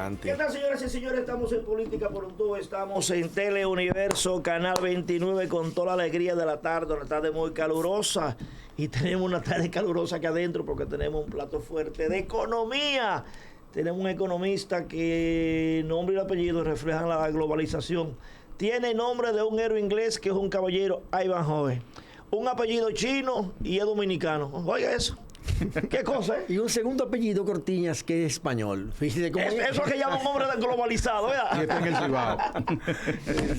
adelante. ¿Qué tal, señoras y señores? Estamos en Política por un Tubo, estamos en Teleuniverso, Canal 29, con toda la alegría de la tarde, una tarde muy calurosa. Y tenemos una tarde calurosa aquí adentro porque tenemos un plato fuerte de economía. Tenemos un economista que nombre y apellido reflejan la globalización. Tiene nombre de un héroe inglés que es un caballero, Ivanhoe. Un apellido chino y es dominicano. Oiga eso. ¿Qué cosa, Y un segundo apellido, Cortiñas, que es español. Fíjese cómo eso es que llama un hombre globalizado, ¿verdad? Y está en el Cibao.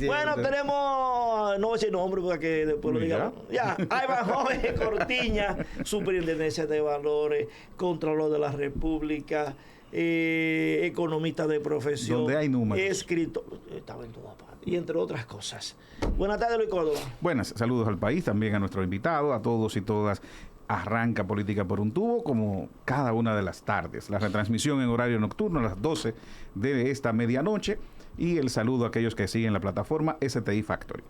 Bueno, tenemos, no voy a decir nombre porque después lo digamos. Ya, Ivanhoe Cortiñas, Superintendencia de Valores, Contralor de la República, economista de profesión. Donde hay números. Escritor, estaba en toda parte, y entre otras cosas. Buenas tardes, Luis Córdoba. Buenas, saludos al país, también a nuestro invitado, a todos y todas. Arranca Política por un Tubo como cada una de las tardes. La retransmisión en horario nocturno a las 12 de esta medianoche y el saludo a aquellos que siguen la plataforma STI Factory.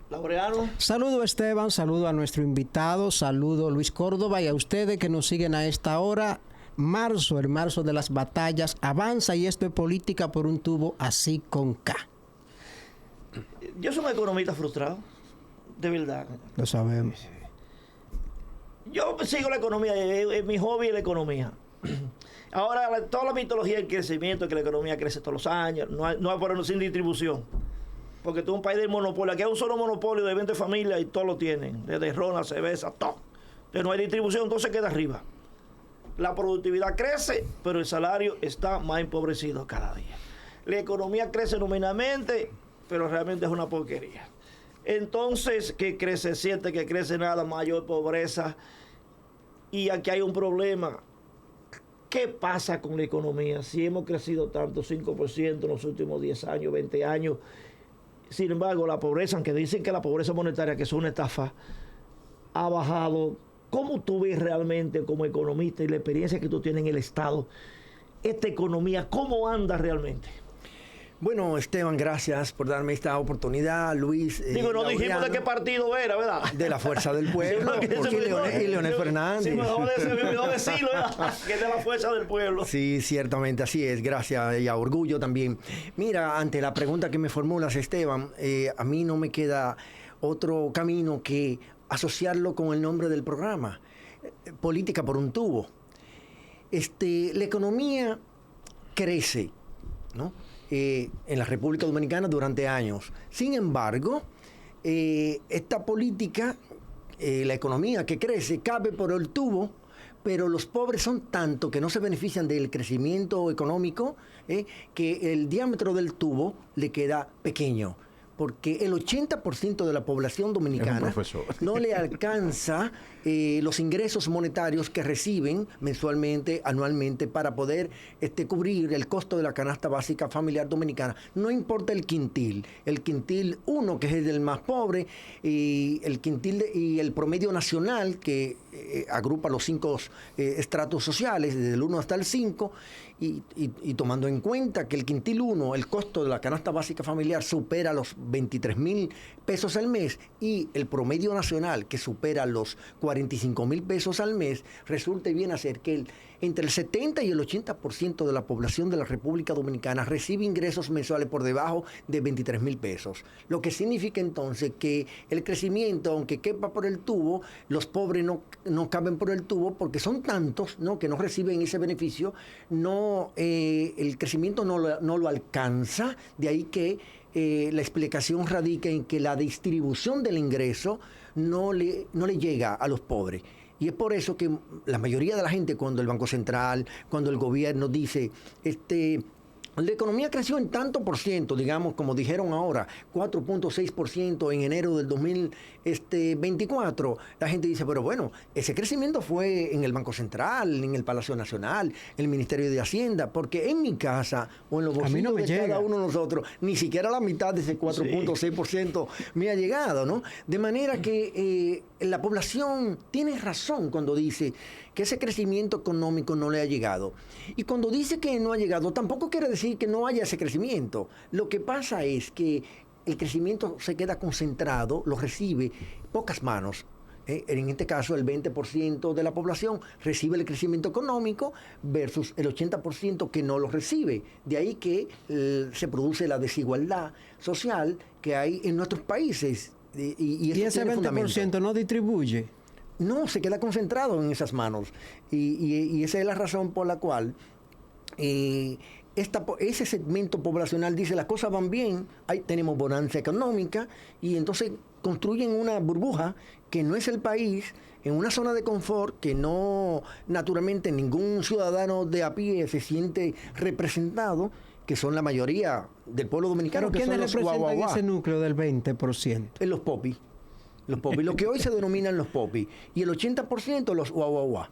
Laureano. Saludo Esteban, saludo a nuestro invitado, saludo Luis Córdoba y a ustedes que nos siguen a esta hora. Marzo, el marzo de las batallas, avanza y esto es Política por un Tubo, así con K. Yo soy un economista frustrado, de verdad. Lo sabemos. Yo sigo la economía, mi hobby es la economía. Ahora, toda la mitología del crecimiento, que la economía crece todos los años, no hay por sin distribución. Porque tú es un país del monopolio. Aquí hay un solo monopolio de 20 familias y todos lo tienen. Desde ron, cerveza, todo. Entonces no hay distribución, entonces queda arriba. La productividad crece, pero el salario está más empobrecido cada día. La economía crece nominalmente, pero realmente es una porquería. Entonces, que crece, siente que crece nada, mayor pobreza. Y aquí hay un problema. ¿Qué pasa con la economía? Si hemos crecido tanto, 5% en los últimos 10 años, 20 años. Sin embargo, la pobreza, aunque dicen que la pobreza monetaria, que es una estafa, ha bajado. ¿Cómo tú ves realmente como economista y la experiencia que tú tienes en el Estado, esta economía, cómo anda realmente? Bueno, Esteban, gracias por darme esta oportunidad, Luis. Digo, no dijimos de qué partido era, ¿verdad? De la Fuerza del Pueblo, y Leonel Fernández. Sí, me olvidó decirlo, ¿verdad? Que es de la Fuerza del Pueblo. Sí, ciertamente, así es, gracias y a orgullo también. Mira, ante la pregunta que me formulas, Esteban, a mí no me queda otro camino que asociarlo con el nombre del programa, Política por un Tubo. La economía crece, ¿no? En la República Dominicana durante años. Sin embargo, esta política, la economía que crece, cabe por el tubo, pero los pobres son tanto que no se benefician del crecimiento económico, que el diámetro del tubo le queda pequeño. Porque el 80% de la población dominicana no le alcanza los ingresos monetarios que reciben mensualmente, anualmente, para poder cubrir el costo de la canasta básica familiar dominicana. No importa el quintil 1, que es el más pobre, y el quintil y el promedio nacional, que agrupa los 5 estratos sociales, desde el 1 hasta el 5, y tomando en cuenta que el quintil 1, el costo de la canasta básica familiar supera los 23,000 pesos al mes y el promedio nacional que supera los 45,000 pesos al mes, resulta bien hacer que entre el 70 y el 80% de la población de la República Dominicana recibe ingresos mensuales por debajo de 23,000 pesos. Lo que significa entonces que el crecimiento, aunque quepa por el tubo, los pobres no caben por el tubo porque son tantos, ¿no?, que no reciben ese beneficio, el crecimiento no lo alcanza, de ahí que la explicación radica en que la distribución del ingreso no le llega a los pobres. Y es por eso que la mayoría de la gente, cuando el Banco Central, cuando el gobierno dice, la economía creció en tanto por ciento, digamos, como dijeron ahora, 4.6% en enero del 2024. La gente dice, pero bueno, ese crecimiento fue en el Banco Central, en el Palacio Nacional, en el Ministerio de Hacienda, porque en mi casa o en los bolsillos de cada uno de nosotros, ni siquiera la mitad de ese 4.6% me ha llegado, ¿no? De manera que la población tiene razón cuando dice que ese crecimiento económico no le ha llegado. Y cuando dice que no ha llegado, tampoco quiere decir que no haya ese crecimiento. Lo que pasa es que el crecimiento se queda concentrado, lo recibe pocas manos. En este caso, el 20% de la población recibe el crecimiento económico versus el 80% que no lo recibe. De ahí que se produce la desigualdad social que hay en nuestros países. Y eso ese tiene 20% fundamento. no distribuye. No, se queda concentrado en esas manos. Y esa es la razón por la cual ese segmento poblacional dice las cosas van bien, ahí tenemos bonanza económica, y entonces construyen una burbuja que no es el país, en una zona de confort que no, naturalmente, ningún ciudadano de a pie se siente representado, que son la mayoría del pueblo dominicano, ¿Pero que son quiénes los representan guaguaguá, ese núcleo del 20%? en los popis. Los popis, lo que hoy se denominan los popis, y el 80% los guaguaguá.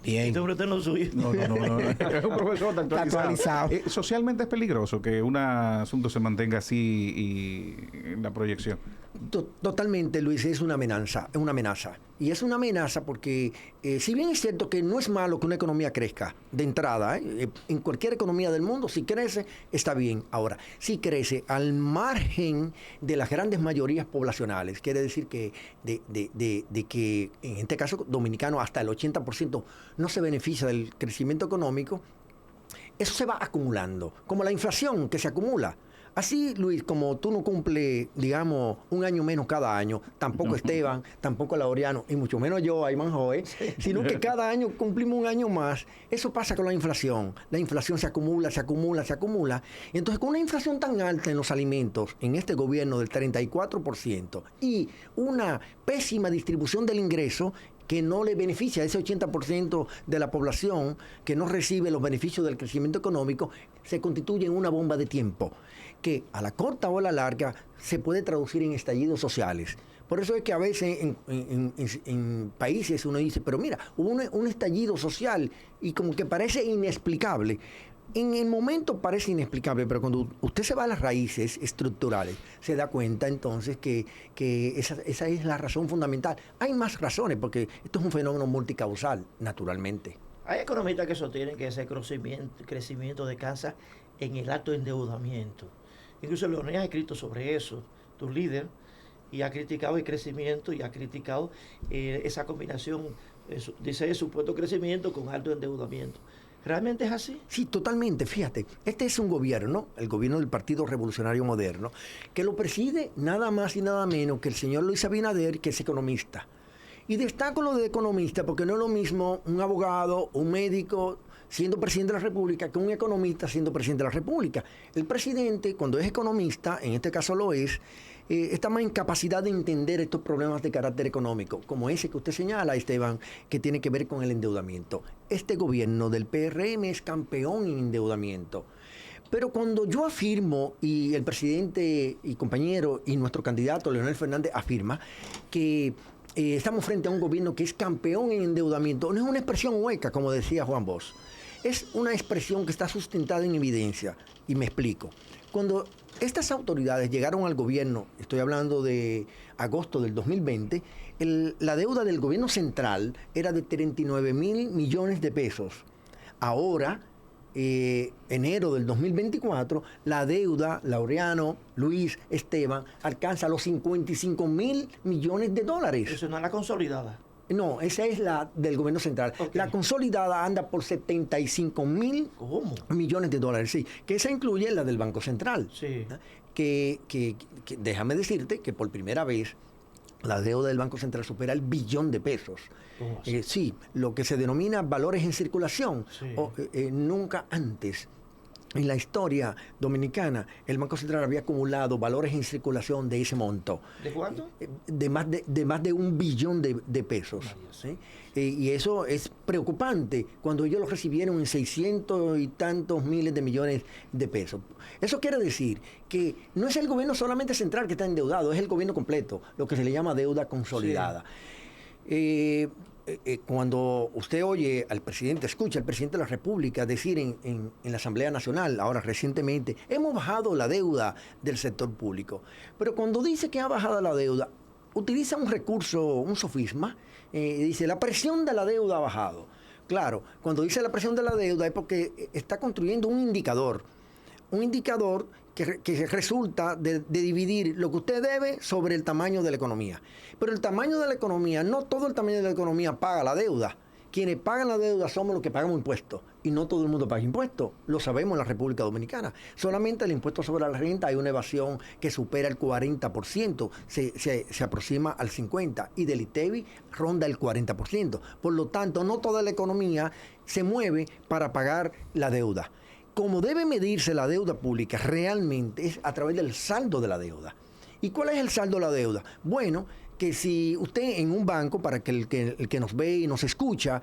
Bien. Este hombre está en lo suyo. No. Es un profesor Está actualizado. Socialmente es peligroso que un asunto se mantenga así y en la proyección. Totalmente, Luis, es una amenaza, es una amenaza. Y es una amenaza porque, si bien es cierto que no es malo que una economía crezca de entrada, en cualquier economía del mundo, si crece, está bien. Ahora, si crece al margen de las grandes mayorías poblacionales, quiere decir que de que, en este caso dominicano, hasta el 80% no se beneficia del crecimiento económico, eso se va acumulando, como la inflación que se acumula. Así, Luis, como tú no cumples, digamos, un año menos cada año, tampoco Esteban, tampoco Laureano, y mucho menos yo, Ayman Joe, sino que cada año cumplimos un año más. Eso pasa con la inflación. La inflación se acumula. Y entonces, con una inflación tan alta en los alimentos, en este gobierno del 34%, y una pésima distribución del ingreso, que no le beneficia a ese 80% de la población que no recibe los beneficios del crecimiento económico, se constituye en una bomba de tiempo que a la corta o a la larga se puede traducir en estallidos sociales. Por eso es que a veces en países uno dice, pero mira, hubo un estallido social y como que parece inexplicable. En el momento parece inexplicable, pero cuando usted se va a las raíces estructurales, se da cuenta entonces que esa es la razón fundamental. Hay más razones, porque esto es un fenómeno multicausal, naturalmente. Hay economistas que sostienen que ese crecimiento descansa en el alto endeudamiento. Incluso Leonel ha escrito sobre eso, tu líder, y ha criticado el crecimiento y ha criticado esa combinación, dice, el supuesto crecimiento con alto endeudamiento. ¿Realmente es así? Sí, totalmente. Fíjate, este es un gobierno, el gobierno del Partido Revolucionario Moderno, que lo preside nada más y nada menos que el señor Luis Abinader, que es economista. Y destaco lo de economista porque no es lo mismo un abogado, un médico siendo presidente de la República que un economista siendo presidente de la República. El presidente, cuando es economista, en este caso lo es, está más en capacidad de entender estos problemas de carácter económico, como ese que usted señala, Esteban, que tiene que ver con el endeudamiento. Este gobierno del PRM es campeón en endeudamiento. Pero cuando yo afirmo, y el presidente y compañero y nuestro candidato Leonel Fernández afirma que estamos frente a un gobierno que es campeón en endeudamiento, no es una expresión hueca, como decía Juan Bosch. Es una expresión que está sustentada en evidencia. Y me explico. Cuando estas autoridades llegaron al gobierno, estoy hablando de agosto del 2020, la deuda del gobierno central era de 39 mil millones de pesos. Ahora, enero del 2024, la deuda, Laureano, Luis, Esteban, alcanza los 55 mil millones de dólares. Eso no es la consolidada. No, esa es la del gobierno central. Okay. La consolidada anda por 75 mil millones de dólares, sí, que esa incluye la del Banco Central. Sí. Que déjame decirte que por primera vez la deuda del Banco Central supera el billón de pesos. Sí, lo que se denomina valores en circulación. Sí. Nunca antes en la historia dominicana el Banco Central había acumulado valores en circulación de ese monto. ¿De cuánto? De más de un billón de pesos. ¿Sí? Y eso es preocupante cuando ellos lo recibieron en 600 y tantos miles de millones de pesos. Eso quiere decir que no es el gobierno solamente central que está endeudado, es el gobierno completo, lo que se le llama deuda consolidada. Sí. Cuando usted oye al presidente, escucha al presidente de la República decir en la Asamblea Nacional, ahora recientemente, hemos bajado la deuda del sector público. Pero cuando dice que ha bajado la deuda, utiliza un recurso, un sofisma, dice, la presión de la deuda ha bajado. Claro, cuando dice la presión de la deuda es porque está construyendo un indicador. un indicador que resulta de dividir lo que usted debe sobre el tamaño de la economía. Pero el tamaño de la economía, no todo el tamaño de la economía paga la deuda. Quienes pagan la deuda somos los que pagamos impuestos. Y no todo el mundo paga impuestos. Lo sabemos en la República Dominicana. Solamente el impuesto sobre la renta hay una evasión que supera el 40%. Se aproxima al 50%. Y del ITEVI ronda el 40%. Por lo tanto, no toda la economía se mueve para pagar la deuda. Como debe medirse la deuda pública realmente es a través del saldo de la deuda. ¿Y cuál es el saldo de la deuda? Bueno, que si usted en un banco, para que el que nos ve y nos escucha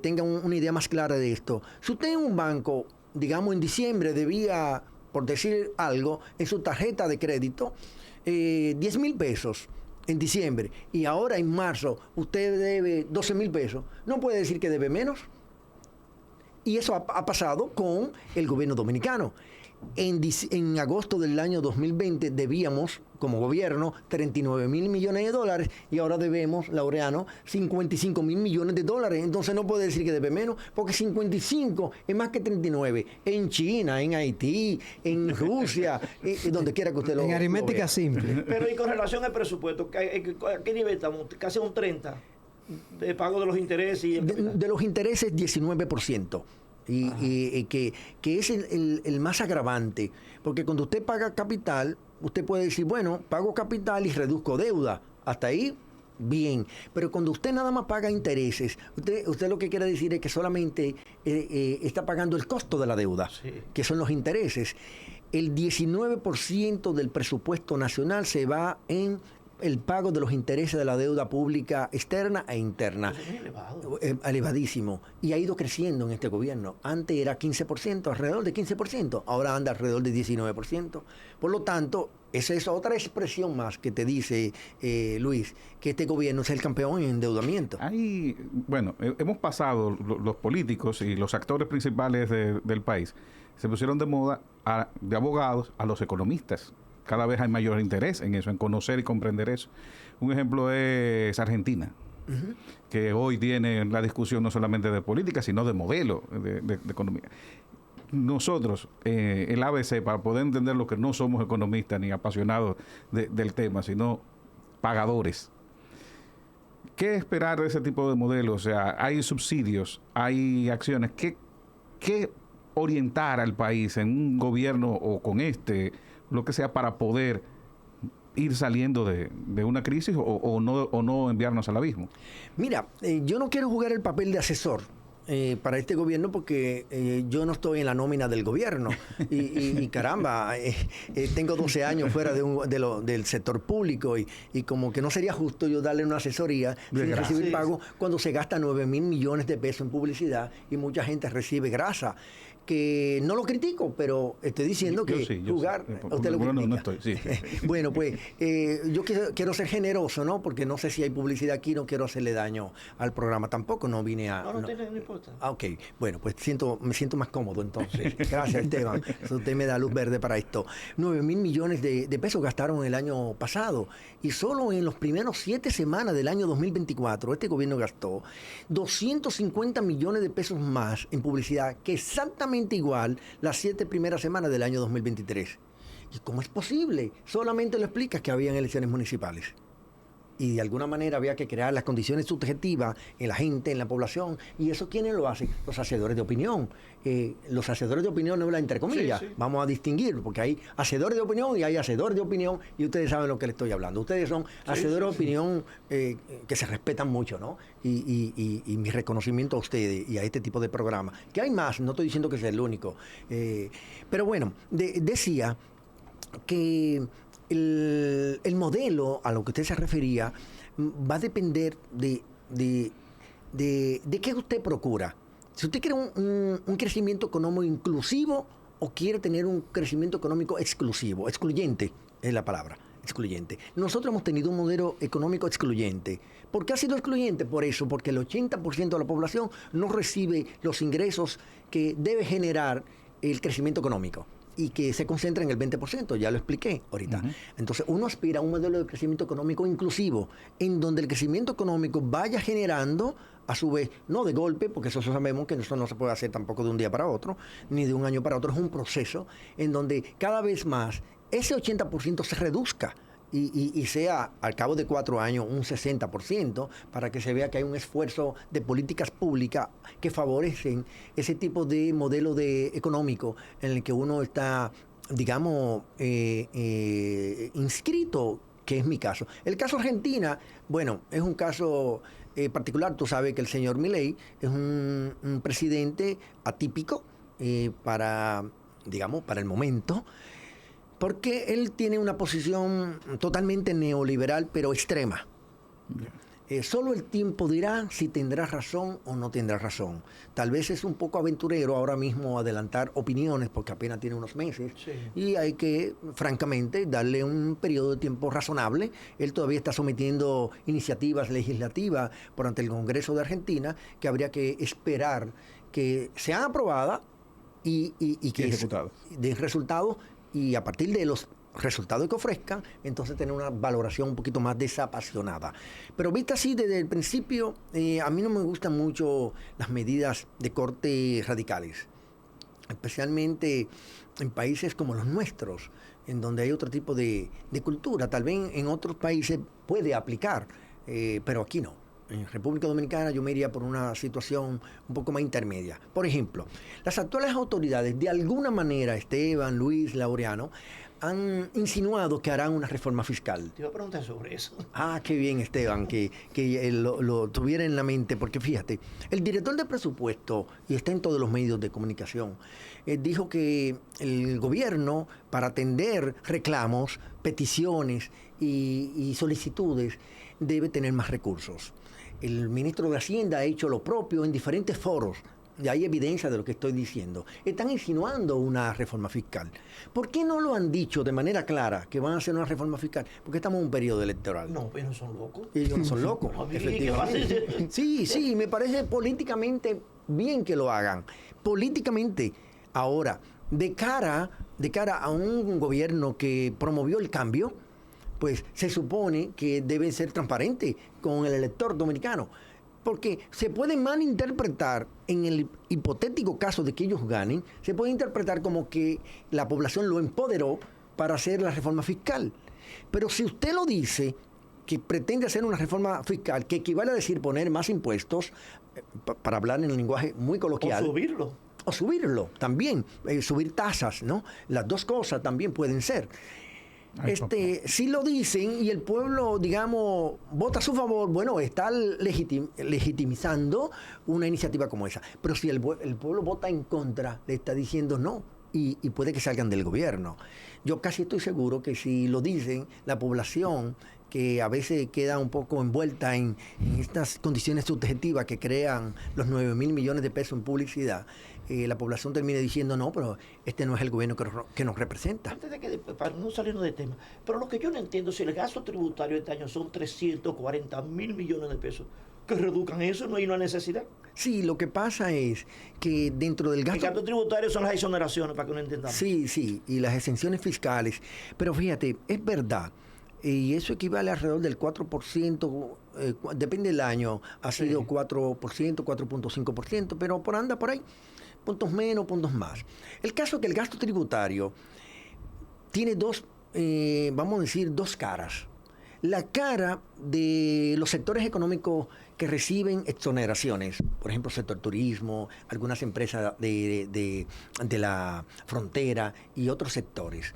tenga una idea más clara de esto, si usted en un banco, digamos en diciembre, debía, por decir algo, en su tarjeta de crédito, 10,000 pesos en diciembre, y ahora en marzo usted debe 12,000 pesos, no puede decir que debe menos. Y eso ha pasado con el gobierno dominicano. En agosto del año 2020 debíamos, como gobierno, 39,000 millones de dólares y ahora debemos, Laureano, 55,000 millones de dólares. Entonces no puede decir que debe menos, porque 55 es más que 39. En China, en Haití, en Rusia, donde quiera que usted lo vea. En aritmética simple. Pero y con relación al presupuesto, ¿a qué nivel estamos? Casi un 30% de pago de los intereses. Y de los intereses, 19%. Y que es el más agravante, porque cuando usted paga capital, usted puede decir, bueno, pago capital y reduzco deuda. Hasta ahí, bien. Pero cuando usted nada más paga intereses, usted lo que quiere decir es que solamente está pagando el costo de la deuda, sí, que son los intereses. El 19% del presupuesto nacional se va en el pago de los intereses de la deuda pública externa e interna. Eso es elevado. Elevadísimo. Y ha ido creciendo en este gobierno. Antes era 15%, alrededor de 15%. Ahora anda alrededor de 19%. Por lo tanto, esa es otra expresión más que te dice, Luis, que este gobierno es el campeón en endeudamiento. Ahí, bueno, hemos pasado, los políticos y los actores principales del país, se pusieron de moda de abogados a los economistas. Cada vez hay mayor interés en eso, en conocer y comprender eso. Un ejemplo es Argentina, que hoy tiene la discusión no solamente de política, sino de modelo de economía. Nosotros, el ABC, para poder entender lo que no somos economistas ni apasionados del tema, sino pagadores. ¿Qué esperar de ese tipo de modelos? O sea, hay subsidios, hay acciones. ¿Qué orientar al país en un gobierno o con lo que sea, para poder ir saliendo de una crisis o no enviarnos al abismo? Mira, yo no quiero jugar el papel de asesor para este gobierno porque yo no estoy en la nómina del gobierno y caramba, tengo 12 años fuera del sector público y como que no sería justo yo darle una asesoría sin recibir pago cuando se gasta 9,000 millones de pesos en publicidad y mucha gente recibe grasa. Que no lo critico, pero estoy diciendo que jugar... Usted lo critica. No estoy, sí. Bueno, pues yo quiero ser generoso, ¿no? Porque no sé si hay publicidad aquí, no quiero hacerle daño al programa tampoco, no vine a... No importa. Ok, bueno, pues me siento más cómodo entonces. Gracias, Esteban. Usted me da luz verde para esto. 9,000 millones de pesos gastaron el año pasado y solo en los primeros 7 semanas del año 2024 este gobierno gastó 250 millones de pesos más en publicidad, que exactamente igual las 7 primeras semanas del año 2023. ¿Y cómo es posible? Solamente lo explicas que habían elecciones municipales. Y de alguna manera había que crear las condiciones subjetivas en la gente, en la población. ¿Y eso quiénes lo hacen? Los hacedores de opinión. Los hacedores de opinión, no entre comillas, sí. Vamos a distinguir, porque hay hacedores de opinión y hay hacedores de opinión, y ustedes saben lo que les estoy hablando. Ustedes son hacedores de opinión que se respetan mucho, ¿no? Y mi reconocimiento a ustedes y a este tipo de programa. Que hay más, no estoy diciendo que sea el único. Pero bueno, decía que el modelo a lo que usted se refería va a depender de qué usted procura. Si usted quiere un crecimiento económico inclusivo o quiere tener un crecimiento económico excluyente es la palabra, excluyente. Nosotros hemos tenido un modelo económico excluyente. ¿Por qué ha sido excluyente? Por eso, porque el 80% de la población no recibe los ingresos que debe generar el crecimiento económico. y que se concentra en el 20%, ya lo expliqué ahorita. Entonces, uno aspira a un modelo de crecimiento económico inclusivo, en donde el crecimiento económico vaya generando, a su vez, no de golpe, porque eso sabemos que eso no se puede hacer tampoco de un día para otro, ni de un año para otro, es un proceso en donde cada vez más ese 80% se reduzca. Y sea al cabo de 4 años un 60%, para que se vea que hay un esfuerzo de políticas públicas que favorecen ese tipo de modelo económico en el que uno está, digamos, inscrito, que es mi caso. El caso Argentina, bueno, es un caso particular. Tú sabes que el señor Milei es un presidente atípico para el momento, porque él tiene una posición totalmente neoliberal, pero extrema. Solo el tiempo dirá si tendrá razón o no tendrá razón. Tal vez es un poco aventurero ahora mismo adelantar opiniones, porque apenas tiene unos meses, sí. Y hay que, francamente, darle un periodo de tiempo razonable. Él todavía está sometiendo iniciativas legislativas por ante el Congreso de Argentina, que habría que esperar que sean aprobadas y que den resultados. Y a partir de los resultados que ofrezcan, entonces tener una valoración un poquito más desapasionada. Pero vista así desde el principio, a mí no me gustan mucho las medidas de corte radicales, especialmente en países como los nuestros, en donde hay otro tipo de cultura. Tal vez en otros países puede aplicar, pero aquí no. En República Dominicana yo me iría por una situación un poco más intermedia. Por ejemplo, las actuales autoridades, de alguna manera, Esteban, Luis, Laureano, han insinuado que harán una reforma fiscal. Te iba a preguntar sobre eso. Ah, qué bien, Esteban, que lo tuviera en la mente, porque fíjate, el director de presupuesto, y está en todos los medios de comunicación, dijo que el gobierno, para atender reclamos, peticiones y solicitudes, debe tener más recursos. El ministro de Hacienda ha hecho lo propio en diferentes foros. Y hay evidencia de lo que estoy diciendo. Están insinuando una reforma fiscal. ¿Por qué no lo han dicho de manera clara que van a hacer una reforma fiscal? Porque estamos en un periodo electoral. No, pero son locos. Ellos no son locos, efectivamente. Sí, me parece políticamente bien que lo hagan. Políticamente. Ahora, de cara a un gobierno que promovió el cambio, pues se supone que debe ser transparente con el elector dominicano. Porque se puede malinterpretar, en el hipotético caso de que ellos ganen, se puede interpretar como que la población lo empoderó para hacer la reforma fiscal. Pero si usted lo dice, que pretende hacer una reforma fiscal, que equivale a decir poner más impuestos, para hablar en el lenguaje muy coloquial. O subirlo también, subir tasas, ¿no? Las dos cosas también pueden ser. Si lo dicen y el pueblo, digamos, vota a su favor, bueno, está legitimizando una iniciativa como esa. Pero si el pueblo vota en contra, le está diciendo no, y puede que salgan del gobierno. Yo casi estoy seguro que si lo dicen, la población, que a veces queda un poco envuelta en estas condiciones subjetivas que crean los 9.000 millones de pesos en publicidad, la población termina diciendo no, pero este no es el gobierno que nos representa. Antes de que, para no salirnos de tema, pero lo que yo no entiendo, si el gasto tributario este año son 340.000 millones de pesos, que reduzcan eso, no hay una necesidad. Sí, lo que pasa es que dentro del gasto... El gasto tributario son las exoneraciones, para que no entendamos. Sí, y las exenciones fiscales. Pero fíjate, es verdad, y eso equivale alrededor del 4%, depende del año, ha sido 4%, 4.5%, pero anda por ahí, puntos menos, puntos más. El caso es que el gasto tributario tiene dos caras. La cara de los sectores económicos que reciben exoneraciones, por ejemplo, sector turismo, algunas empresas de la frontera y otros sectores.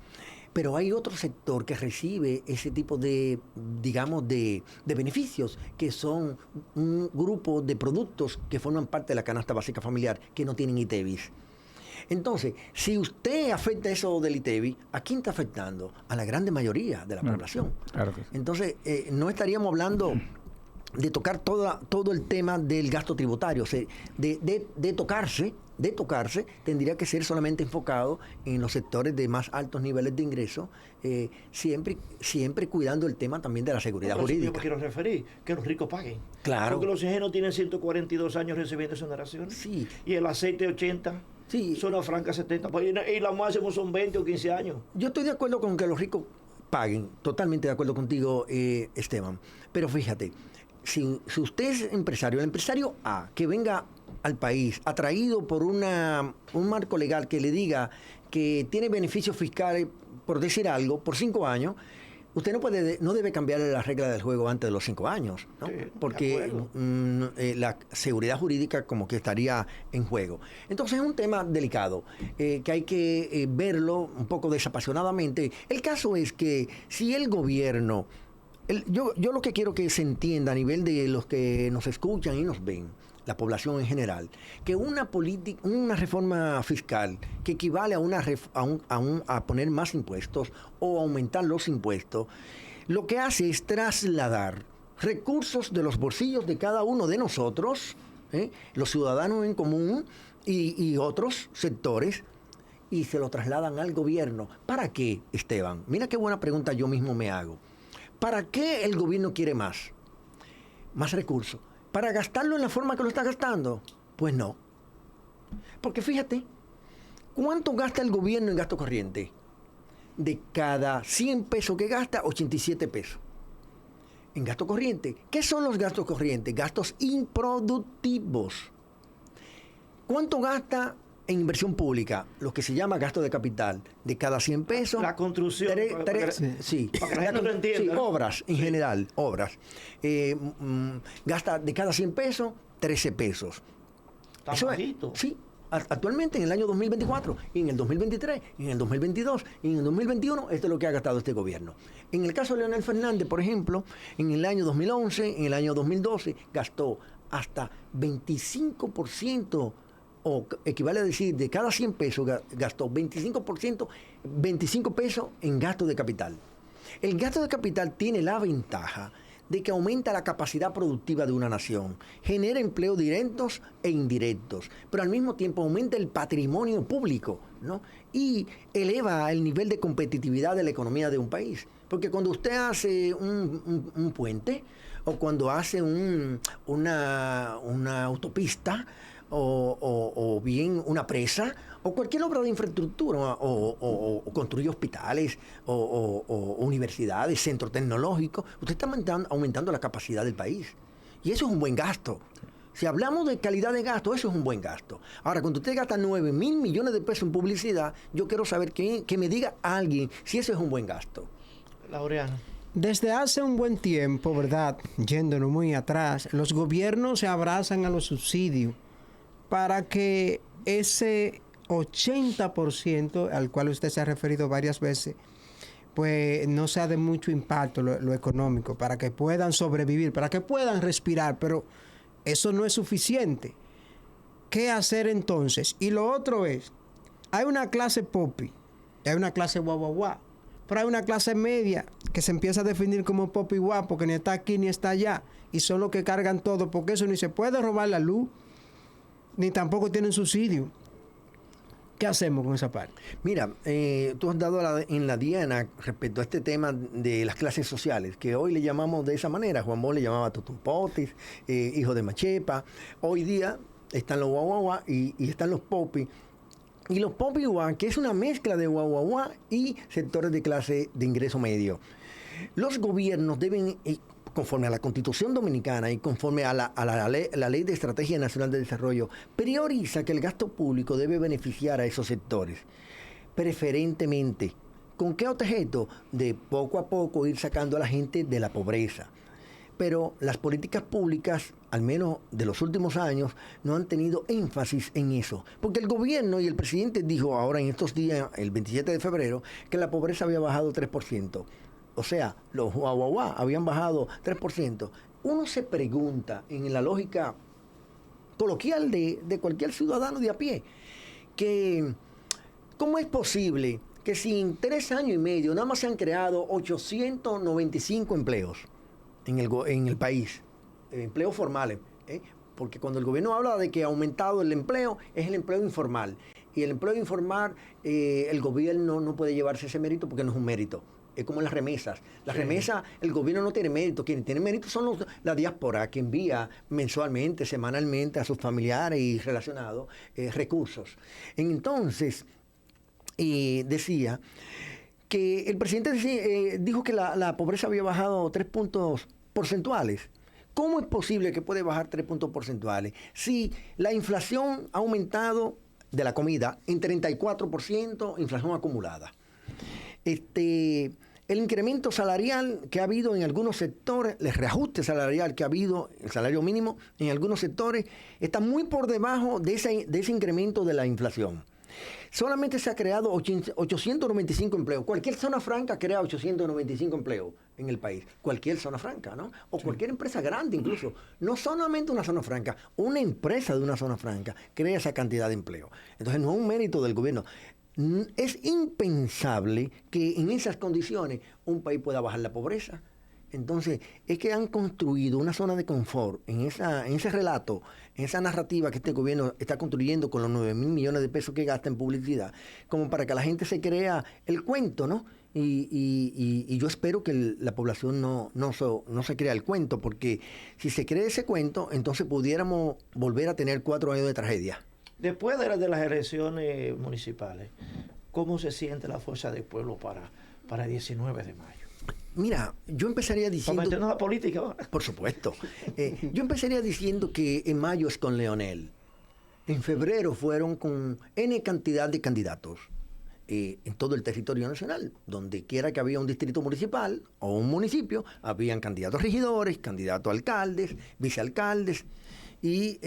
Pero hay otro sector que recibe ese tipo de, digamos, de beneficios, que son un grupo de productos que forman parte de la canasta básica familiar, que no tienen ITEVIS. Entonces, si usted afecta eso del ITEVIS, ¿a quién está afectando? A la grande mayoría de la población. Claro que sí. Entonces, no estaríamos hablando de tocar todo el tema del gasto tributario. O sea, de tocarse, tendría que ser solamente enfocado en los sectores de más altos niveles de ingreso, siempre cuidando el tema también de la seguridad jurídica. Yo me quiero referir, que los ricos paguen. Claro. Porque los ingenieros tienen 142 años recibiendo exoneraciones. Sí. Y el aceite 80. Sí. Zona franca 70. Pues, y la máximos son 20 o 15 años. Yo estoy de acuerdo con que los ricos paguen, totalmente de acuerdo contigo, Esteban. Pero fíjate, si usted es empresario, el empresario A, que venga al país atraído por un marco legal que le diga que tiene beneficios fiscales, por decir algo, por 5 años, usted no debe cambiar las reglas del juego antes de los 5 años, ¿no? Sí, Porque la seguridad jurídica como que estaría en juego. Entonces es un tema delicado, que hay que verlo un poco desapasionadamente. El caso es que si el gobierno, yo lo que quiero que se entienda a nivel de los que nos escuchan y nos ven, la población en general, que una reforma fiscal que equivale a poner más impuestos o aumentar los impuestos, lo que hace es trasladar recursos de los bolsillos de cada uno de nosotros, los ciudadanos en común y otros sectores, y se lo trasladan al gobierno. ¿Para qué, Esteban? Mira qué buena pregunta yo mismo me hago. ¿Para qué el gobierno quiere más? Más recursos. ¿Para gastarlo en la forma que lo está gastando? Pues no. Porque fíjate, ¿cuánto gasta el gobierno en gasto corriente? De cada 100 pesos que gasta, 87 pesos. En gasto corriente. ¿Qué son los gastos corrientes? Gastos improductivos. ¿Cuánto gasta en inversión pública? Lo que se llama gasto de capital. De cada 100 pesos... La construcción. Sí. Para que la gente lo entienda. Sí, obras, en general, obras. Gasta de cada 100 pesos, 13 pesos. Está bajito. Sí. Actualmente, en el año 2024, y en el 2023, y en el 2022, y en el 2021, esto es lo que ha gastado este gobierno. En el caso de Leonel Fernández, por ejemplo, en el año 2011, en el año 2012, gastó hasta 25%, o equivale a decir, de cada 100 pesos gastó 25%, 25 pesos en gasto de capital. El gasto de capital tiene la ventaja de que aumenta la capacidad productiva de una nación, genera empleos directos e indirectos, pero al mismo tiempo aumenta el patrimonio público, ¿no? Y eleva el nivel de competitividad de la economía de un país. Porque cuando usted hace un puente, o cuando hace una autopista, o bien una presa, o cualquier obra de infraestructura, o construye hospitales, o universidades, centros tecnológicos, usted está aumentando la capacidad del país. Y eso es un buen gasto. Si hablamos de calidad de gasto, eso es un buen gasto. Ahora, cuando usted gasta 9.000 millones de pesos en publicidad, yo quiero saber que me diga alguien si eso es un buen gasto. Laureano. Desde hace un buen tiempo, ¿verdad? Yéndonos muy atrás, los gobiernos se abrazan a los subsidios para que ese 80% al cual usted se ha referido varias veces, pues no sea de mucho impacto lo económico, para que puedan sobrevivir, para que puedan respirar, pero eso no es suficiente. ¿Qué hacer entonces? Y lo otro es, hay una clase popi, hay una clase guau, pero hay una clase media que se empieza a definir como popi guau, porque ni está aquí ni está allá, y son los que cargan todo, porque eso ni se puede robar la luz, ni tampoco tienen subsidio. ¿Qué hacemos con esa parte? Mira, tú has dado en la diana respecto a este tema de las clases sociales, que hoy le llamamos de esa manera. Juan Bosch le llamaba tutupotis, hijo de Machepa. Hoy día están los guaguaguá y están los popis. Y los popis guá, que es una mezcla de guaguaguá y sectores de clase de ingreso medio. Los gobiernos deben, conforme a la Constitución Dominicana y conforme a la Ley de Estrategia Nacional de Desarrollo, prioriza que el gasto público debe beneficiar a esos sectores, preferentemente. ¿Con qué objeto? De poco a poco ir sacando a la gente de la pobreza. Pero las políticas públicas, al menos de los últimos años, no han tenido énfasis en eso. Porque el gobierno y el presidente dijo ahora en estos días, el 27 de febrero, que la pobreza había bajado 3%. O sea, los guaguaguá habían bajado 3%. Uno se pregunta, en la lógica coloquial de cualquier ciudadano de a pie, que ¿cómo es posible que si en 3 años y medio nada más se han creado 895 empleos en el país, empleos formales? Porque cuando el gobierno habla de que ha aumentado el empleo, es el empleo informal. Y el empleo informal, el gobierno no puede llevarse ese mérito porque no es un mérito. Es como las remesas. Las remesas, el gobierno no tiene mérito. Quienes tienen mérito son la diáspora, que envía mensualmente, semanalmente a sus familiares y relacionados recursos. Entonces, decía que el presidente dijo que la pobreza había bajado 3 puntos porcentuales. ¿Cómo es posible que puede bajar 3 puntos porcentuales si la inflación ha aumentado de la comida en 34%, inflación acumulada? El incremento salarial que ha habido en algunos sectores, el reajuste salarial que ha habido, el salario mínimo en algunos sectores, está muy por debajo de ese incremento de la inflación. Solamente se ha creado 895 empleos. Cualquier zona franca crea 895 empleos en el país. Cualquier zona franca, ¿no? O cualquier empresa grande incluso. No solamente una zona franca, una empresa de una zona franca crea esa cantidad de empleo. Entonces no es un mérito del gobierno. Es impensable que en esas condiciones un país pueda bajar la pobreza. Entonces, es que han construido una zona de confort en ese relato, en esa narrativa que este gobierno está construyendo con los 9.000 millones de pesos que gasta en publicidad, como para que la gente se crea el cuento, ¿no? Y yo espero que la población no se crea el cuento, porque si se cree ese cuento, entonces pudiéramos volver a tener 4 años de tragedia. Después de las elecciones municipales, ¿cómo se siente la fuerza del pueblo para el 19 de mayo? Mira, yo empezaría diciendo... ¿Para meternos a la política ahora? Por supuesto. Yo empezaría diciendo que en mayo es con Leonel. En febrero fueron con N cantidad de candidatos en todo el territorio nacional. Donde quiera que había un distrito municipal o un municipio, habían candidatos regidores, candidatos alcaldes, vicealcaldes y...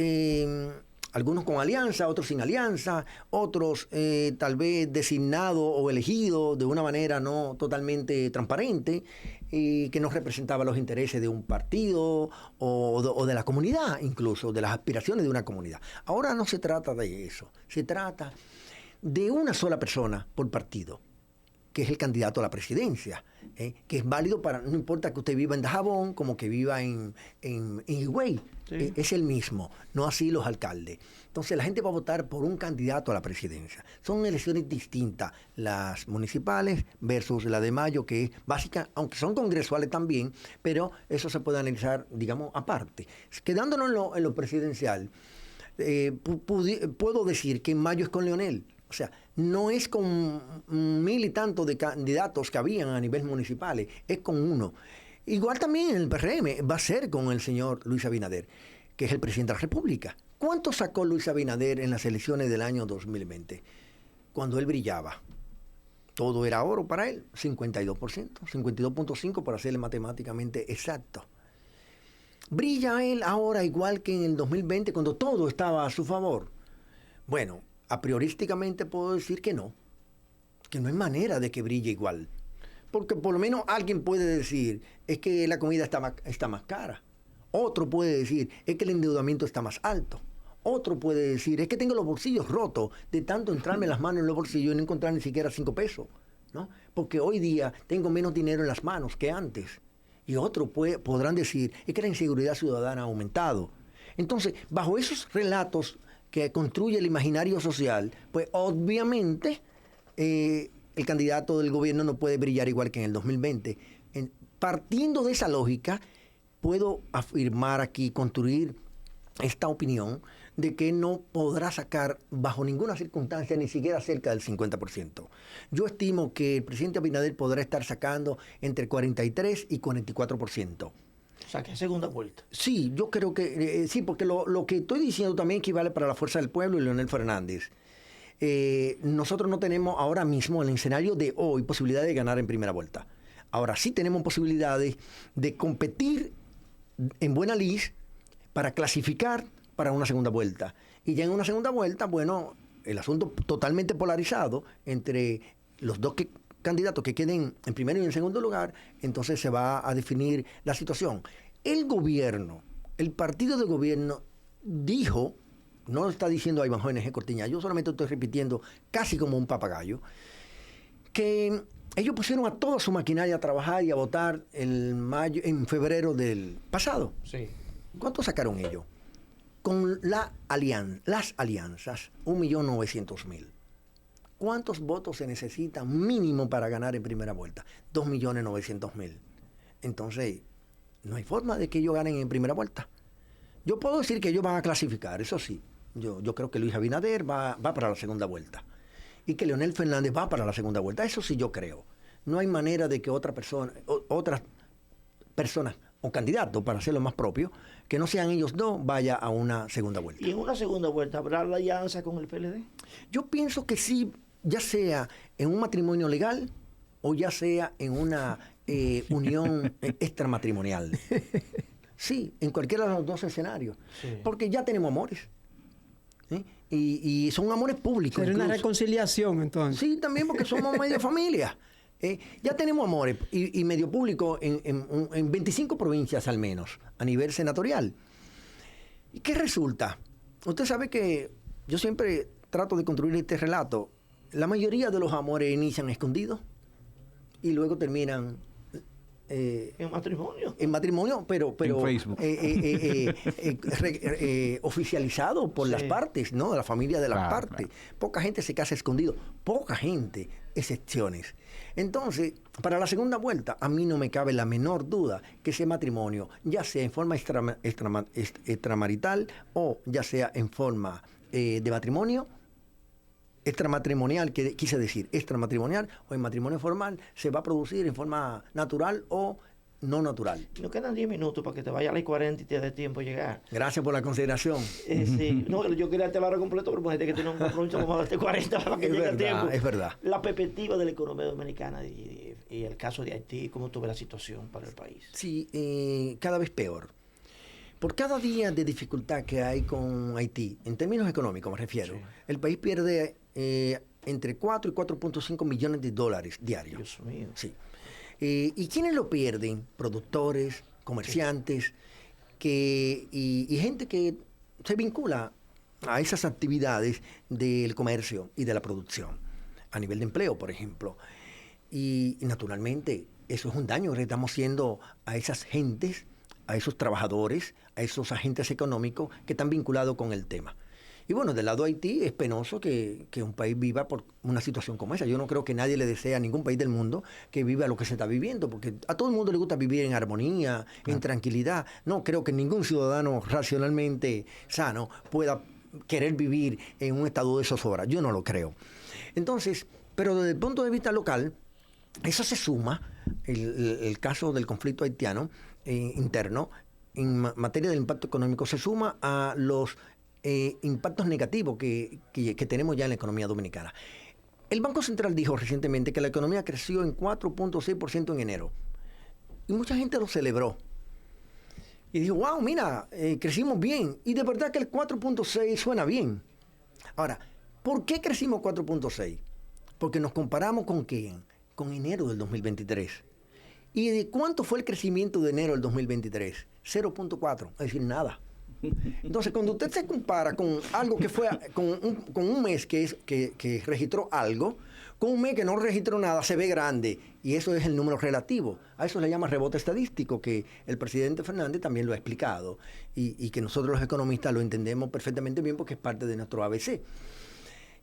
algunos con alianza, otros sin alianza, otros tal vez designados o elegidos de una manera no totalmente transparente, que no representaba los intereses de un partido o de la comunidad, incluso de las aspiraciones de una comunidad. Ahora no se trata de eso, se trata de una sola persona por partido, que es el candidato a la presidencia, que es válido para, no importa que usted viva en Dajabón, como que viva en Higüey, sí. Es el mismo, no así los alcaldes. Entonces la gente va a votar por un candidato a la presidencia. Son elecciones distintas, las municipales versus la de mayo, que es básica, aunque son congresuales también, pero eso se puede analizar, digamos, aparte. Quedándonos en lo presidencial, puedo decir que en mayo es con Leonel. O sea, no es con 1,000 y tantos de candidatos que habían a nivel municipal, es con uno. Igual también en el PRM va a ser con el señor Luis Abinader, que es el presidente de la República. ¿Cuánto sacó Luis Abinader en las elecciones del año 2020? Cuando él brillaba. Todo era oro para él, 52%, 52.5% para ser matemáticamente exacto. ¿Brilla él ahora igual que en el 2020 cuando todo estaba a su favor? Bueno, a priorísticamente puedo decir que no hay manera de que brille igual. Porque por lo menos alguien puede decir, es que la comida está más cara. Otro puede decir, es que el endeudamiento está más alto. Otro puede decir, es que tengo los bolsillos rotos de tanto entrarme las manos en los bolsillos y no encontrar ni siquiera 5 pesos, ¿no? Porque hoy día tengo menos dinero en las manos que antes. Y otros podrán decir, es que la inseguridad ciudadana ha aumentado. Entonces, bajo esos relatos que construye el imaginario social, pues obviamente el candidato del gobierno no puede brillar igual que en el 2020. Partiendo de esa lógica, puedo afirmar aquí, construir esta opinión de que no podrá sacar bajo ninguna circunstancia ni siquiera cerca del 50%. Yo estimo que el presidente Abinader podrá estar sacando entre 43 y 44%. O sea, que es segunda vuelta. Sí, yo creo que sí, porque lo que estoy diciendo también equivale para la Fuerza del Pueblo y Leonel Fernández. Nosotros no tenemos ahora mismo en el escenario de hoy posibilidad de ganar en primera vuelta. Ahora sí tenemos posibilidades de competir en buena lid para clasificar para una segunda vuelta. Y ya en una segunda vuelta, bueno, el asunto totalmente polarizado entre los dos candidatos que queden en primero y en segundo lugar, entonces se va a definir la situación. El gobierno, el partido de gobierno dijo, no lo está diciendo a Iván J. Cortiña, yo solamente estoy repitiendo casi como un papagayo, que ellos pusieron a toda su maquinaria a trabajar y a votar en febrero del pasado. Sí. ¿Cuánto sacaron ellos? Con las alianzas, 1.900.000. ¿Cuántos votos se necesitan mínimo para ganar en primera vuelta? 2.900.000. Entonces, no hay forma de que ellos ganen en primera vuelta. Yo puedo decir que ellos van a clasificar, eso sí. Yo creo que Luis Abinader va para la segunda vuelta. Y que Leonel Fernández va para la segunda vuelta. Eso sí yo creo. No hay manera de que otras personas o candidatos, para hacerlo más propio, que no sean ellos dos, vaya a una segunda vuelta. ¿Y en una segunda vuelta habrá la alianza con el PLD? Yo pienso que sí, ya sea en un matrimonio legal o ya sea en una unión extramatrimonial. Sí, en cualquiera de los dos escenarios. Sí. Porque ya tenemos amores. ¿Sí? Y son amores públicos. Sería una reconciliación, entonces. Sí, también porque somos medio familia. Ya tenemos amores y medio público en 25 provincias al menos, a nivel senatorial. ¿Y qué resulta? Usted sabe que yo siempre trato de construir este relato. La mayoría de los amores inician escondidos y luego terminan... en matrimonio. En matrimonio, pero en Facebook. Oficializado por las partes, ¿no? De la familia de las partes. Claro. Poca gente se casa escondido. Poca gente, excepciones. Entonces, para la segunda vuelta, a mí no me cabe la menor duda que ese matrimonio, ya sea en forma extramarital o ya sea en forma de matrimonio, extramatrimonial, que quise decir, extramatrimonial o en matrimonio formal, se va a producir en forma natural o no natural. Nos quedan 10 minutos para que te vaya a las 40 y te dé tiempo de llegar. Gracias por la consideración. Sí, no, yo quería te la hora completo, pero gente que tiene un compromiso como darte 40 para que llegue a tiempo. Es verdad. La perspectiva de la economía dominicana y el caso de Haití, ¿cómo tú ves la situación para el país? Sí, cada vez peor. Por cada día de dificultad que hay con Haití, en términos económicos me refiero, sí. El país pierde entre 4 y 4.5 millones de dólares diarios. Dios mío. Sí. ¿Y quiénes lo pierden? Productores, comerciantes y gente que se vincula a esas actividades del comercio y de la producción, a nivel de empleo, por ejemplo. Y naturalmente, eso es un daño que le estamos haciendo a esas gentes, a esos trabajadores, a esos agentes económicos que están vinculados con el tema. Y bueno, del lado de Haití es penoso que un país viva por una situación como esa. Yo no creo que nadie le desee a ningún país del mundo que viva lo que se está viviendo, porque a todo el mundo le gusta vivir en armonía, en tranquilidad. No creo que ningún ciudadano racionalmente sano pueda querer vivir en un estado de zozobra. Yo no lo creo. Entonces, pero desde el punto de vista local, eso se suma, el caso del conflicto haitiano interno, en materia del impacto económico, se suma a los impactos negativos que tenemos ya en la economía dominicana. El Banco Central dijo recientemente que la economía creció en 4.6% en enero. Y mucha gente lo celebró. Y dijo, wow, mira, crecimos bien. Y de verdad que el 4.6 suena bien. Ahora, ¿por qué crecimos 4.6? Porque nos comparamos con quién? Con enero del 2023. ¿Y de cuánto fue el crecimiento de enero del 2023? 0.4, es decir, nada. Entonces, cuando usted se compara con algo que fue, con un mes que registró algo, con un mes que no registró nada, se ve grande. Y eso es el número relativo. A eso le llama rebote estadístico, que el presidente Fernández también lo ha explicado. Y que nosotros los economistas lo entendemos perfectamente bien porque es parte de nuestro ABC.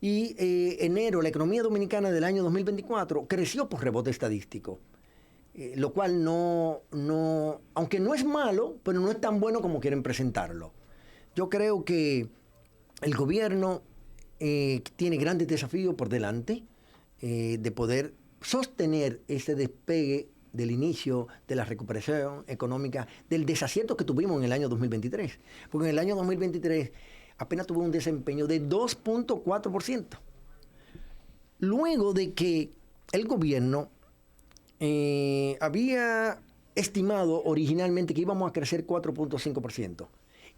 Y enero, la economía dominicana del año 2024 creció por rebote estadístico. Lo cual aunque no es malo, pero no es tan bueno como quieren presentarlo. Yo creo que el gobierno tiene grandes desafíos por delante de poder sostener ese despegue del inicio de la recuperación económica, del desacierto que tuvimos en el año 2023. Porque en el año 2023 apenas tuvo un desempeño de 2.4%. Luego de que el gobierno había estimado originalmente que íbamos a crecer 4.5%.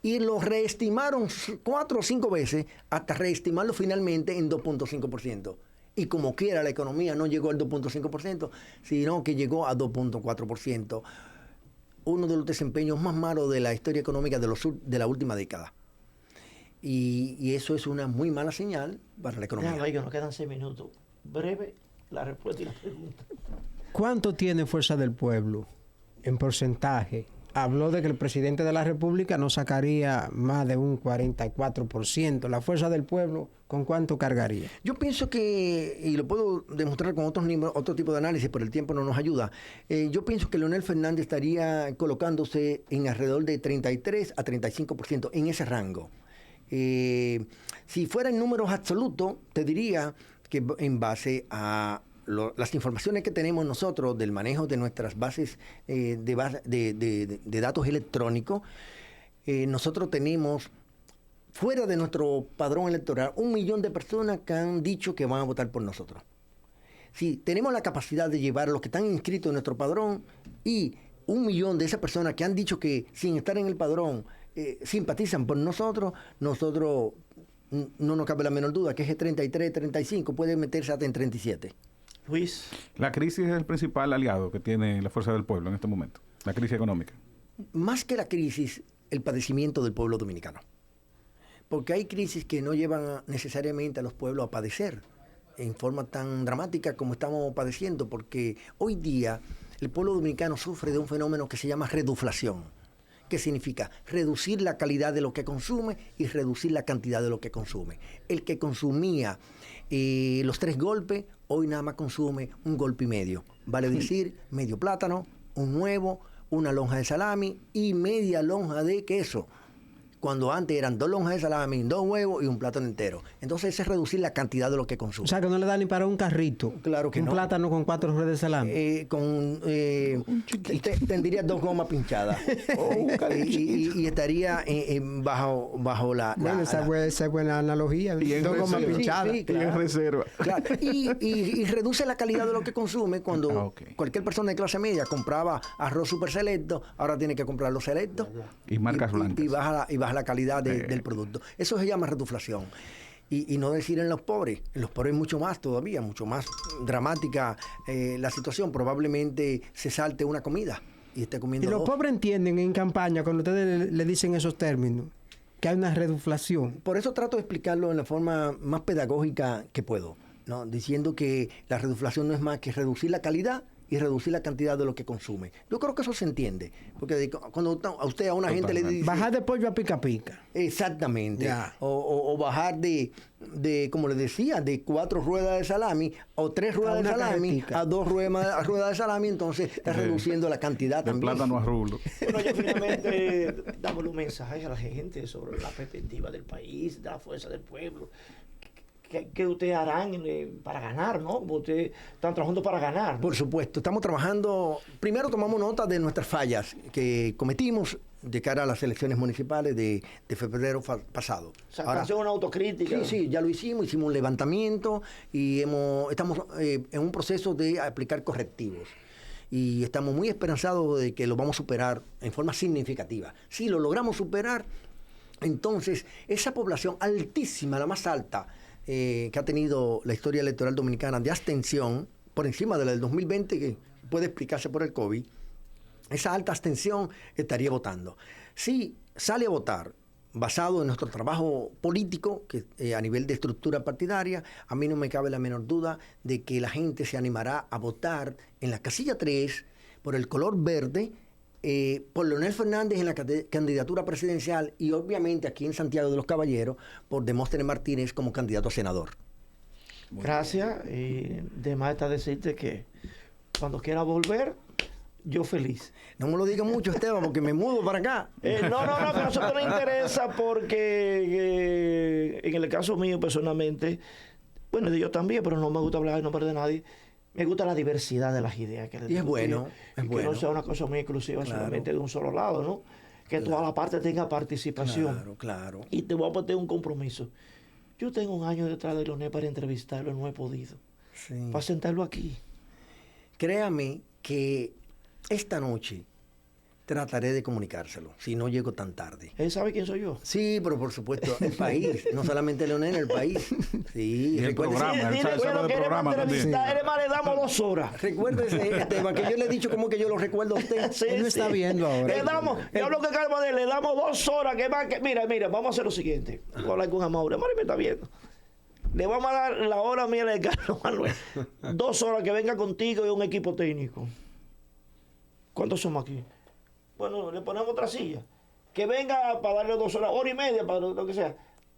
Y lo reestimaron 4 o 5 veces hasta reestimarlo finalmente en 2.5%. Y como quiera, la economía no llegó al 2.5%, sino que llegó a 2.4%. Uno de los desempeños más malos de la historia económica de la última década. Y eso es una muy mala señal para la economía. Ya, nos quedan 6 minutos. Breve la respuesta y la pregunta. ¿Cuánto tiene Fuerza del Pueblo en porcentaje habló de que el presidente de la República no sacaría más de un 44%. La fuerza del pueblo, ¿con cuánto cargaría? Yo pienso que, y lo puedo demostrar con otro tipo de análisis, pero el tiempo no nos ayuda, yo pienso que Leonel Fernández estaría colocándose en alrededor de 33 a 35%, en ese rango. Si fuera en números absolutos, te diría que en base a las informaciones que tenemos nosotros del manejo de nuestras bases de datos electrónicos, nosotros tenemos fuera de nuestro padrón electoral 1 millón de personas que han dicho que van a votar por nosotros. Si tenemos la capacidad de llevar a los que están inscritos en nuestro padrón y 1 millón de esas personas que han dicho que sin estar en el padrón simpatizan por nosotros no nos cabe la menor duda que ese 33, 35 puede meterse hasta en 37. Luis. La crisis es el principal aliado que tiene la fuerza del pueblo en este momento, la crisis económica. Más que la crisis, el padecimiento del pueblo dominicano. Porque hay crisis que no llevan necesariamente a los pueblos a padecer en forma tan dramática como estamos padeciendo, porque hoy día el pueblo dominicano sufre de un fenómeno que se llama reduflación. ¿Qué significa? Reducir la calidad de lo que consume y reducir la cantidad de lo que consume. El que consumía los 3 golpes, hoy nada más consume 1 golpe y medio. Vale decir, medio plátano, un huevo, una lonja de salami y media lonja de queso. Cuando antes eran 2 lonjas de salami, 2 huevos y un plátano entero. Entonces, ese es reducir la cantidad de lo que consume. O sea, que no le da ni para un carrito. Claro que un no. Plátano con 4 ruedas de salami. Tendría 2 gomas pinchadas. y estaría bajo la... Bueno, esa es buena analogía. Y 2 gomas pinchadas. Sí, claro. Y en reserva. Claro. Y reduce la calidad de lo que consume cuando cualquier persona de clase media compraba arroz super selecto, ahora tiene que comprar los selectos. Y marcas blancas. Y baja la calidad del producto. Eso se llama reduflación. Y no decir en los pobres es mucho más todavía, mucho más dramática la situación. Probablemente se salte una comida y esté comiendo Y los 2. pobres entienden en campaña, cuando ustedes le dicen esos términos, que hay una reduflación. Por eso trato de explicarlo en la forma más pedagógica que puedo, ¿no? Diciendo que la reduflación no es más que reducir la calidad y reducir la cantidad de lo que consume. Yo creo que eso se entiende, porque cuando a usted, a una gente le dice... Bajar de pollo a pica pica. Exactamente. Ya. O bajar de, como le decía, de 4 ruedas de salami o 3 ruedas de salami carretica. a 2 ruedas de salami, entonces está reduciendo la cantidad De también. plátano a rulo. Bueno, yo finalmente damos un mensaje a la gente sobre la perspectiva del país, de la fuerza del pueblo. ¿Qué ustedes harán para ganar, no? Ustedes están trabajando para ganar, ¿no? Por supuesto, estamos trabajando. Primero tomamos nota de nuestras fallas que cometimos de cara a las elecciones municipales de febrero pasado. O sea, hacer una autocrítica. Sí, ya lo hicimos un levantamiento y estamos en un proceso de aplicar correctivos. Y estamos muy esperanzados de que lo vamos a superar en forma significativa. Si lo logramos superar, entonces esa población altísima, la más alta, que ha tenido la historia electoral dominicana de abstención, por encima de la del 2020, que puede explicarse por el COVID, esa alta abstención estaría votando. Si sale a votar basado en nuestro trabajo político, que a nivel de estructura partidaria, a mí no me cabe la menor duda de que la gente se animará a votar en la casilla 3 por el color verde, por Leonel Fernández en la candidatura presidencial y obviamente aquí en Santiago de los Caballeros por Demóstenes Martínez como candidato a senador. Gracias. Y de más está decirte que cuando quiera volver, yo feliz. No me lo diga mucho, Esteban, porque me mudo para acá. No, que a nosotros nos interesa porque en el caso mío personalmente, bueno, de yo también, pero no me gusta hablar en nombre de nadie. Me gusta la diversidad de las ideas que le Y es bueno, que no sea una cosa muy exclusiva, claro, solamente de un solo lado, ¿no? Que toda la parte tenga participación. Claro. Y te voy a poner un compromiso. Yo tengo un año detrás de Leonel para entrevistarlo, no he podido. Sí. Para sentarlo aquí. Créame que esta noche trataré de comunicárselo, si no llego tan tarde. ¿Él sabe quién soy yo? Sí, pero por supuesto, el país, no solamente Leonel, el país. Sí, Y el programa. Dile, Él sabe del programa también. Además le damos 2 horas. Recuérdese, Esteban, que yo le he dicho como que yo lo recuerdo a usted. Sí, Él no está viendo ahora. Le damos, yo hablo que calma de él, le damos 2 horas. Mira, vamos a hacer lo siguiente. Voy a hablar con Amaury. Amaury me está viendo. Le vamos a dar la hora mía de Carlos Manuel. 2 horas que venga contigo y un equipo técnico. ¿Cuántos somos aquí? Bueno, le ponemos otra silla. Que venga para darle 2 horas, hora y media, para lo que sea,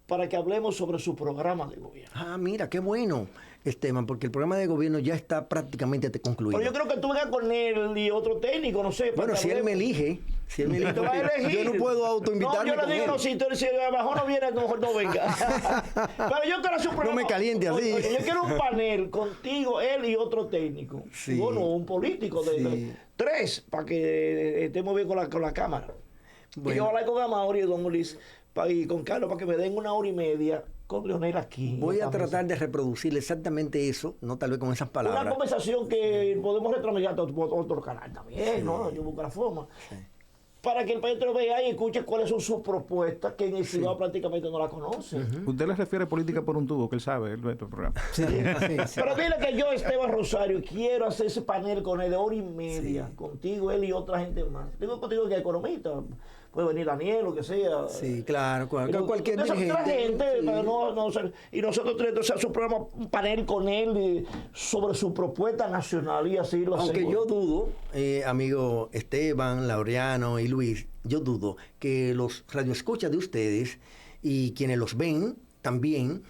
para que hablemos sobre su programa de gobierno. Ah, mira, qué bueno, Esteban, porque el programa de gobierno ya está prácticamente concluido. Pero yo creo que tú vengas con él y otro técnico, no sé. Bueno, si él me elige, te va a elegir. yo no puedo autoinvitarme. No, yo con le digo, él. no, si abajo no viene, a lo mejor no venga. Pero yo quiero hacer un programa. No me caliente así. Oye, yo quiero un panel contigo, él y otro técnico. Sí. Bueno, un político. Sí. 3, para que estemos bien con la cámara. Bueno. Y yo hablar con Amaury y don Luis y con Carlos para que me den 1 hora y media con Leonel aquí. Voy a tratar de reproducir exactamente eso, no tal vez con esas Una palabras. conversación que podemos retransmitir a otro canal también, ¿no? Yo busco la forma. Para que el país lo vea y escuche cuáles son sus propuestas, que en el Cibao prácticamente no la conoce. Usted le refiere política por un tubo, que él sabe, él ve el programa. Sí, sí. Pero dile que yo, Esteban Rosario, quiero hacer ese panel con él de 1 hora y media, contigo, él y otra gente más. Digo contigo que es economista, puede venir Daniel, lo que sea. Sí, claro, Pero cualquier de esa otra gente, sí. para no ser- y nosotros tenemos su programa, un panel con él sobre su propuesta nacional y así lo Aunque hacemos. yo dudo, amigo Esteban, Laureano y Luis, yo dudo que los radioescuchas de ustedes y quienes los ven también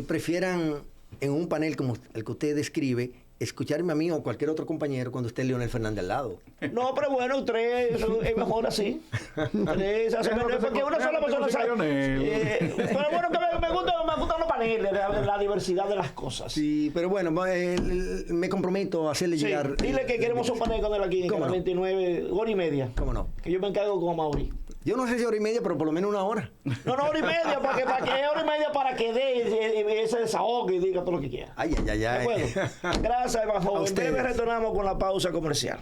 prefieran en un panel como el que usted describe escucharme a mí o cualquier otro compañero cuando esté Leonel Fernández al lado. No, pero bueno, 3 es mejor así. 3 hace menos, porque una sola persona sabe. Pero bueno, que me gustan los paneles, la diversidad de las cosas. Sí, pero bueno, me comprometo a hacerle Sí, llegar. dile que queremos un panel con él aquí en ¿Cómo Canal no? 29, 1 hora y media. ¿Cómo no? Que yo me encargo con Amaury. Yo no sé si 1 hora y media, pero por lo menos 1 hora. No, 1 hora y media, para que 1 hora y media para que dé ese desahogo y diga todo lo que quiera. Ay, ay, ay, ¿De ay. acuerdo? Gracias, Eva A Joven. En breve ustedes. retornamos con la pausa comercial.